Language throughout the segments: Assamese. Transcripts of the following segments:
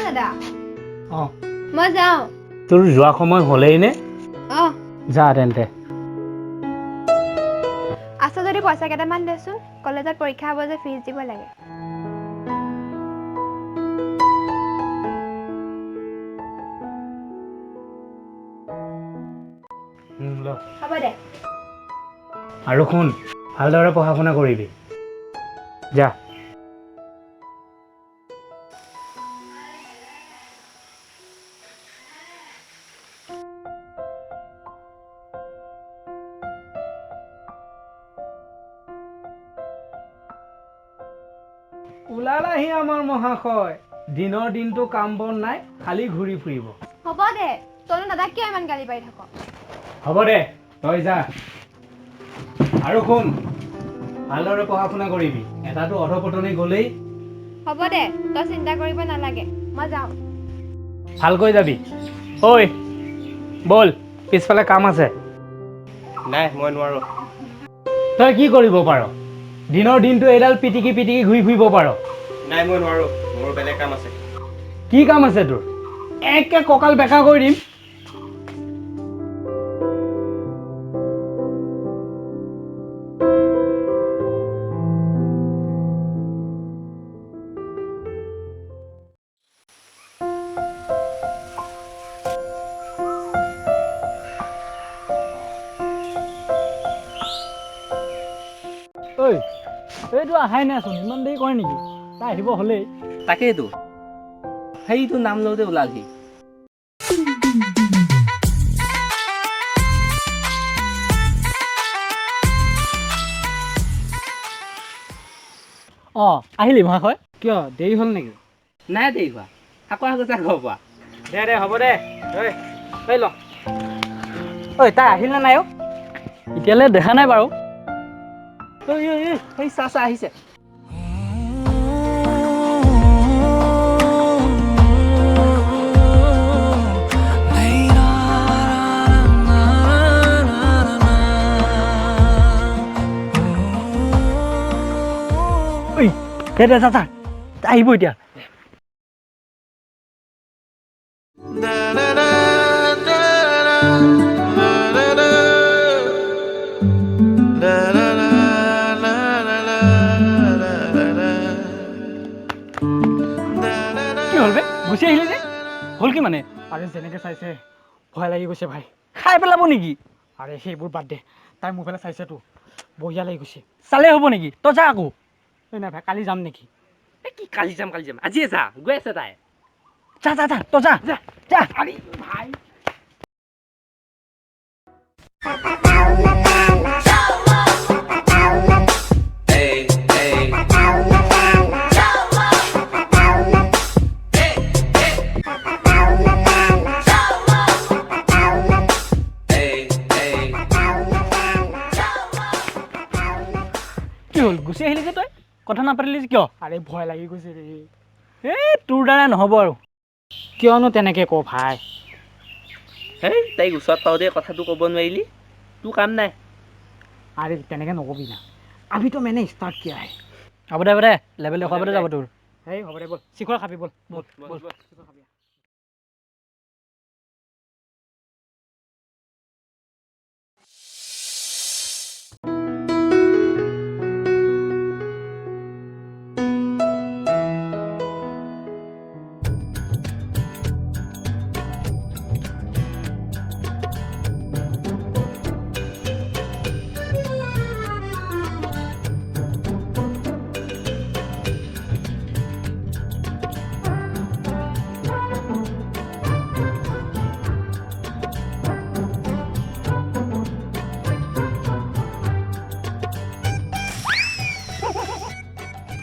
দাদা অ মই যাওঁ তোৰ যোৱা সময় হলেই নে অ যা তেন্তে আছো যদি পইচা কেইটামান দেচোন কলেজত পৰীক্ষা হ'ব যে ফিজ দিব লাগে হ'ব দে আৰু শুন ভালদৰে পঢ়া শুনা কৰিবি যা ওলালাহি আমাৰ মহাশয় দিনৰ দিনটো কাম বন নাই খালি ঘূৰি ফুৰিব হ'ব দে তই দাদাক কিয় ইমান গালি পাৰি থাক হ'ব দে তই যা আৰু শুন ভালদৰে পঢ়া শুনা কৰিবি এটাতো অধপতনে গলেই হ'ব দে তই চিন্তা কৰিব নালাগে মই যাওঁ ভালকৈ যাবি ঐ বল পিছফালে কাম আছে নাই মই নোৱাৰো তই কি কৰিব পাৰ দিনৰ দিনটো এডাল পিটিকি পিটিকি ঘূৰি ফুৰিব পাৰ নাই মই নোৱাৰো মোৰ বেলেগ কাম আছে কি কাম আছে তোৰ একে কঁকাল বেকা কৰি দিম ঐ এইটো আহাই নাইচোন ইমান দেৰি কৰে নেকি তাই আহিব হ'লেই তাকেইতো সেইটো নাম লওঁতে ওলালহি অঁ আহিলি মহাশয় কিয় দেৰি হ'ল নেকি নাই দেৰি হোৱা আকৌ আগতে ঘৰ পোৱা দে দে হ'ব দে ঐ ল ঐ তাই আহিল নে নাই অ' এতিয়ালৈ দেখা নাই বাৰু এই চা চা আহিছে ঐ দে দে চা আহিব এতিয়া কি হ'ল বে গুচি আহিলি যে হ'ল কি মানে আৰে যেনেকৈ চাইছে ভয় লাগি গৈছে ভাই খাই পেলাব নেকি আৰে সেইবোৰ বাদ দে তাই মোৰ ফালে চাইছেতো বঢ়িয়া লাগি গৈছে চালেই হ'ব নেকি তই যা আকৌ এই নাই ভাই কালি যাম নেকি এই কি কালি যাম আজিয়ে যা গৈ আছে তাই যা তই যা আরে ভাই কি হ'ল গুচি আহিলি যে তই কথা নাপাতিলি কিয় আৰে ভয় লাগি গৈছে ৰে এই তোৰ দ্বাৰা নহ'ব আৰু কিয়নো তেনেকৈ কওঁ ভাই হেই তাইক ওচৰত পাওঁতে কথাটো ক'ব নোৱাৰিলি তোৰ কাম নাই আৰে তেনেকৈ নকবি না আমিতো মেনে ষ্টাৰ্ট কিয়া হে হ'ব দে লেভেল দেখুৱাবতে যাব তোৰ হেই হ'ব দে ব'ল চিখৰ খাবি ব'ল চিখৰ খাবি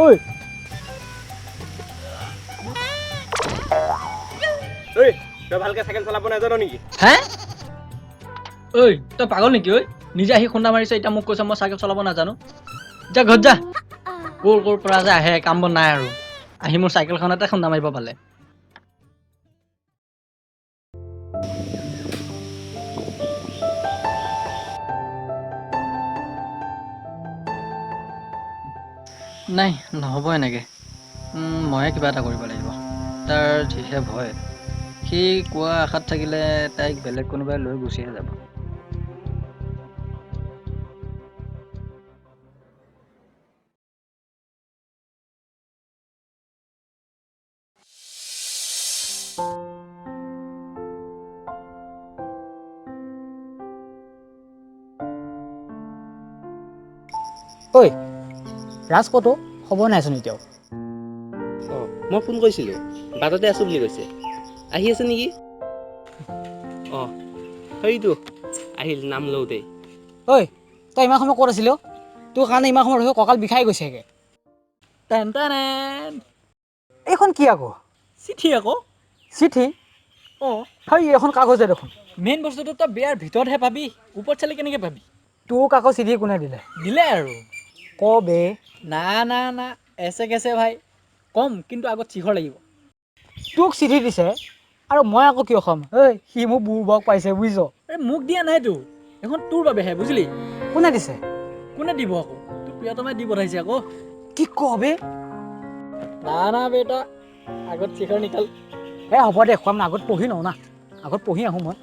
ঐ তই ভালকে চাইকেল চলাব নাজানো নেকি হে ঐ তই পাগল নেকি ঐ নিজে আহি খুন্দা মাৰিছে এতিয়া মোক কৈছে মই চাইকেল চলাব নাজানো যা ঘৰত যা ক'ৰ পৰা যে আহে কাম বন নাই আৰু আহি মোৰ চাইকেলখনতে খুন্দা মাৰিব পালে নাই নহ'ব এনেকৈ ময়ে কিবা এটা কৰিব লাগিব তাৰ যিহে ভয় সি কোৱা আশাত থাকিলে তাইক বেলেগ কোনোবাই লৈ গুচিহে যাব ঐ ৰাজ ক'তো খবৰ নাইচোন এতিয়াও অঁ মই ফোন কৰিছিলোঁ বাটতে আছোঁ বুলি কৈছে আহি আছে নেকি অঁ সেইটো আহিল নাম লওঁতেই ঐ তই ইমান সময় ক'ত আছিলি তোৰ কাৰণে ইমান সময় ৰখি কঁকাল বিষাই গৈছেগৈ টেন এইখন কি আকৌ চিঠি আকৌ চিঠি অঁ হয় এখন কাগজে দেখোন মেইন বস্তুটো তই বিয়াৰ ভিতৰতহে পাবি ওপৰত চালি কেনেকৈ পাবি তোক আকৌ চিঠি কোনে দিলে দিলে আৰু ক বে না এছে কেছে ভাই কম কিন্তু আগত চিঘৰ লাগিব তোক চিঠি দিছে আৰু মই আকৌ কিয় ক'ম ঐ সি মোক বুৰ্বক পাইছে বুজিছ এই মোক দিয়া নাইতো এখন তোৰ বাবেহে বুজিলি কোনে দিছে কোনে দিব আকৌ তোৰ প্ৰিয়তমাই দি পঠাইছে আকৌ কি ক বে না বেটা আগত চিঘৰ নিকাল হ'ব দে খুৱাম না আগত পঢ়ি লওঁ না আগত পঢ়ি আহোঁ মই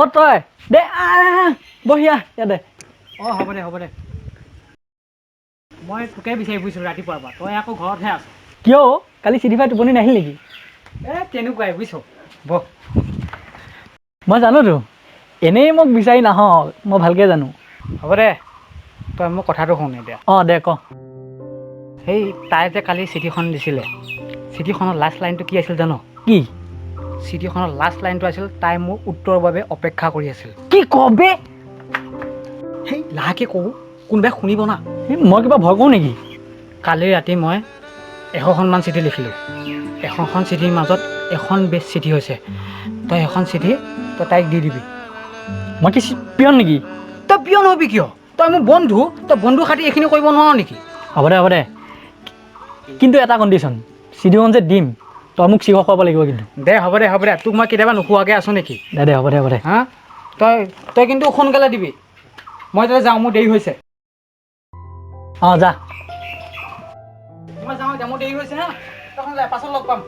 অ তই দে বহিয়া ইয়াতে অঁ হ'ব দে মই তোকে বিচাৰি ফুৰিছিলোঁ ৰাতিপুৱাৰ পৰা তই আকৌ ঘৰতহে আছ কিয় কালি চিঠি পাই টোপনি নাহিল নেকি তেনেকুৱাই বুজিছ বহ মই জানোতো এনেই মোক বিচাৰি নাহ মই ভালকৈ জানো হ'ব দে তই মোক কথাটো শুন এতিয়া অঁ দে ক সেই তাই যে কালি চিঠিখন দিছিলে চিঠিখনৰ লাষ্ট লাইনটো কি আছিল জানো কি চিঠিখনৰ লাষ্ট লাইনটো আছিল তাই মোৰ উত্তৰৰ বাবে অপেক্ষা কৰি আছিল কি কবে সেই লাহেকৈ কওঁ কোনোবাই শুনিব না মই কিবা ভয় কৰোঁ নেকি কালি ৰাতি মই 100খনমান চিঠি লিখিলোঁ 100খন চিঠিৰ মাজত এখন বেষ্ট চিঠি হৈছে তই এখন চিঠি তই তাইক দি দিবি মই কি পিয়ন নেকি তই পিয়ন নহবি কিয় তই মোৰ বন্ধু তই বন্ধু খাতি এইখিনি কৰিব নোৱাৰ নেকি হ'ব দে কিন্তু এটা কণ্ডিশ্যন চিঠিখন যে দিম তই মোক চিঘৰ খুৱাব লাগিব কিন্তু দে হ'ব দে তোক মই কেতিয়াবা নোখোৱাকৈ আছোঁ নেকি দে হ'ব দে হা তই কিন্তু সোনকালে দিবি মই তাতে যাওঁ মোৰ দেৰি হৈছে অঁ যা মই যাওঁ এতিয়া মোৰ দেৰি হৈছে হা তখন পাছত লগ পাম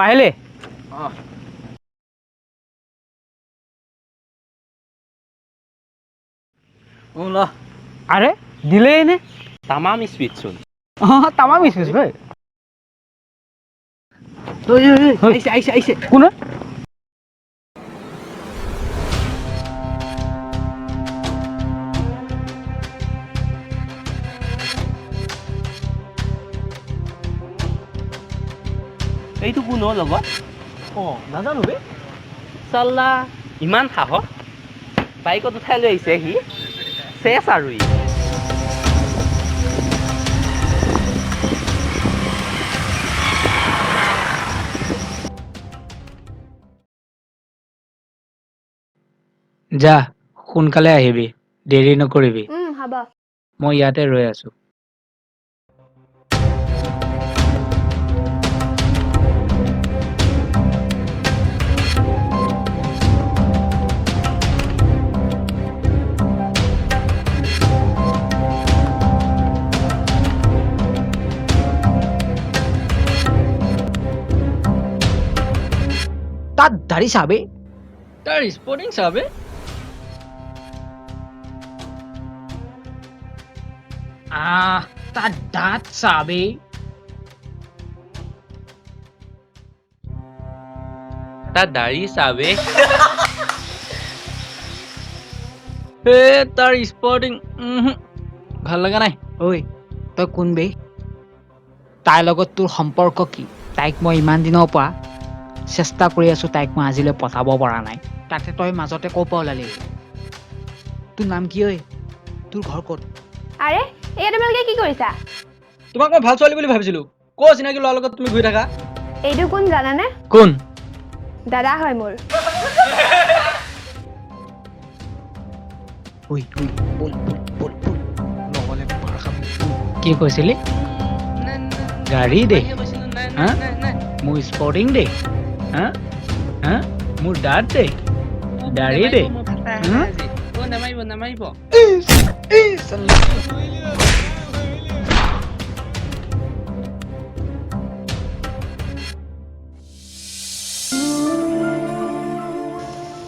আহিলি অঁ ল আৰে দিলেই নে তামাম স্পীড চোন অঁ তামাম স্পীড ভাই আহিছে কোন এইটো কোন লগত অঁ নাজানো বে চাল্লা ইমান সাহস বাইকত উঠাই লৈ আহিছে সি চেচ আৰু ই যা সোনকালে আহিবি দেৰি নকৰিবি হ'ব মই ইয়াতে ৰৈ আছো তাত দাড়ি চাবে তাৰ স্পৰ্টিং চাবে তাত দাঁত চাবে তাৰ দাড়ি চাবে তাৰ স্পৰ্টিং ভাল লগা নাই ঐ তই কোন বে তাইৰ লগত তোৰ সম্পৰ্ক কি তাইক মই ইমান দিনৰ পৰা চেষ্টা কৰি আছো তাইক মই আজিলৈ পঠাব পৰা নাই তাতে তই মাজতে ক'ৰ পৰা ওলালি তোৰ নাম কি ঐ তোৰ ঘৰ ক'ত আৰে এয়া তোমালোকে কি কৰিছা তোমাক মই ভাল ছোৱালী বুলি ভাবিছিলো ক চিনাকি ল'ৰাৰ লগত তুমি ঘূৰি থাকা এইটো কোন জানানে কোন দাদা হয় মোৰ ঐ বল নহ'লে মাৰ খাবি কি কৈছিলি গাড়ী দে হা মোৰ স্পৰ্টিং দে হা হা মোৰ দাঁত দে দাড়ি দে নামাৰিব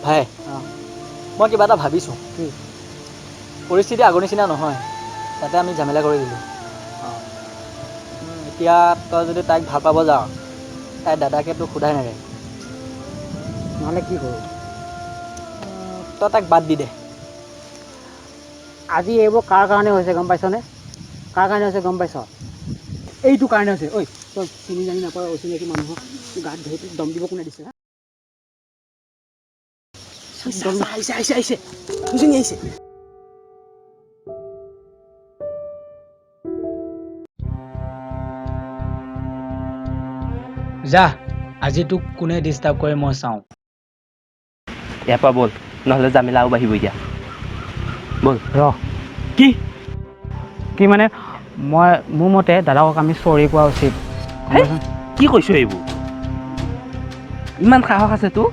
ভাই মই কিবা এটা ভাবিছোঁ পৰিস্থিতি আগৰ নিচিনা নহয় তাতে আমি ঝামেলা কৰি দিলোঁ এতিয়া তই যদি তাইক ভাল পাব যাৱ তাই দাদাকে তোক সোধাই নাৰে নহ'লে কি কৰোঁ তই তাক বাদ দি দে আজি এইবোৰ কাৰ কাৰণে হৈছে গম পাইছনে কাৰ কাৰণে হৈছে গম পাইছ এইটো কাৰণে হৈছে ঐ তই চিনি জানি নাপাওঁ অচিনাকি মানুহক গাত ধৰি দম দিব কোনে দিছে আহিছে দুজনী আহিছে যা আজি তোক কোনে ডিষ্টাৰ্ব কৰে মই চাওঁ ইয়াৰ পৰা ব'ল নহ'লে জামিলা আৰু বাঢ়িব এতিয়া ব'ল কি মানে মই মোৰ মতে দাদাকক আমি চৰি কোৱা উচিত কি কৈছ এইবোৰ ইমান সাহস আছে তোৰ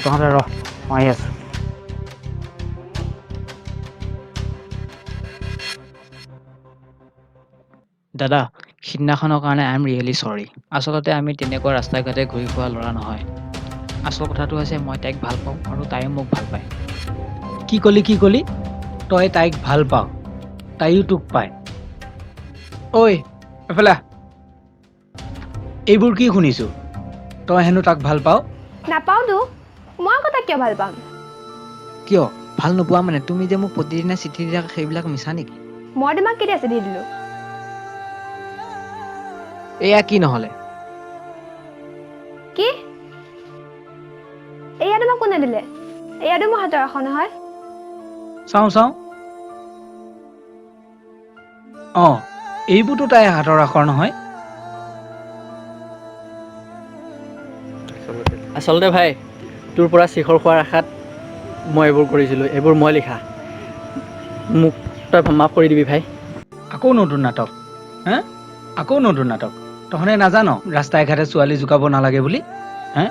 তহঁতে মই আহি আছোঁ দাদা সিদিনাখনৰ কাৰণে আই এম ৰিয়েলি চৰি আচলতে আমি তেনেকুৱা ৰাস্তা ঘাটে ঘূৰি ফুৰা ল'ৰা নহয় আচল কথাটো হৈছে মই তাইক ভাল পাওঁ আৰু তাইও মোক ভাল পায় কি কলি তই তাইক ভাল পাওঁ তাইও তোক পায় ঐ এফালে এইবোৰ কি শুনিছোঁ তই হেনো তাক ভাল পাওঁ নাপাওঁতো মই কথা কিয় ভাল পাম কিয় ভাল নোপোৱা মানে তুমি যে মোক প্ৰতিদিনে চিঠি দিয়া সেইবিলাক মিছা নেকি মই তোমাক কেতিয়া চিঠি দিলো এয়া কি নহ'লে কি এয়া তোমাক কোনে দিলে এয়াতো মোৰ হাতৰ এখন নহয় চাওঁ এইবোৰতো তাইৰ হাতৰ আখৰ নহয় আচলতে ভাই তোৰ পৰা শিখৰ খোৱাৰ আশাত মই এইবোৰ কৰিছিলোঁ এইবোৰ মই লিখা মোক তই মাফ কৰি দিবি ভাই আকৌ নতুন নাটক তহঁতে নাজান ৰাস্তাই ঘাটে ছোৱালী জোকাব নালাগে বুলি হে